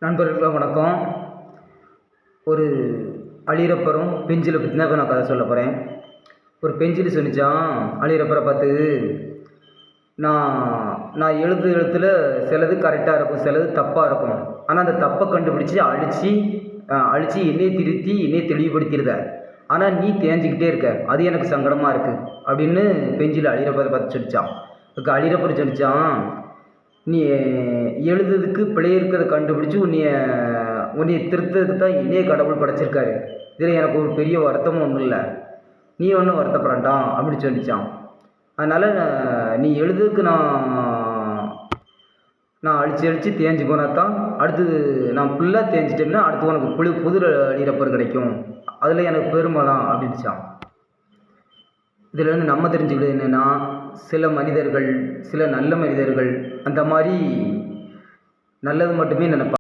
நண்பர்களுக்கு வணக்கம். ஒரு அழியிறப்பரும் பெஞ்சிலை பற்றி தான் இப்போ நான் கதை சொல்ல போகிறேன். ஒரு பெஞ்சில் சொன்னிச்சான் அழியிறப்பரை பார்த்து, நான் நான் எழுத்துல சிலது கரெக்டாக இருக்கும், சிலது தப்பாக இருக்கும். ஆனால் அந்த தப்பை கண்டுபிடிச்சி அழித்து என்னையே திருத்தி என்னையே தெளிவுபடுத்திடுத. ஆனால் நீ தேஞ்சிக்கிட்டே இருக்க, அது எனக்கு சங்கடமாக இருக்குது அப்படின்னு பெஞ்சில் அழியிறப்பரை பார்த்து சொல்லிச்சான். அதுக்கு அழியிறப்பரை சொல்லிச்சான், நீ எழுதுறதுக்கு பிழை இருக்கிறத கண்டுபிடிச்சி உன்னைய திருத்ததுக்கு தான் என்னையே கடவுள் படைச்சிருக்காரு. இதில் எனக்கு ஒரு பெரிய வருத்தமும் ஒன்றும் இல்லை, நீ ஒன்றும் வருத்தப்படாண்டாம் அப்படின்னு சொல்லிச்சான். அதனால் நீ எழுதுறதுக்கு நான் அழித்து தேஞ்சு போனால் தான் அடுத்தது நான் ஃபுல்லாக தேஞ்சிட்டேன்னா அடுத்து உனக்கு புது அழியிறப்பர் கிடைக்கும், அதில் எனக்கு பெருமை தான் அப்படின்ச்சான். இதிலேருந்து நம்ம தெரிஞ்சுக்கிட்டது என்னென்னா, சில மனிதர்கள், சில நல்ல மனிதர்கள் அந்த மாதிரி நல்லது மட்டுமே நினைப்பாங்க.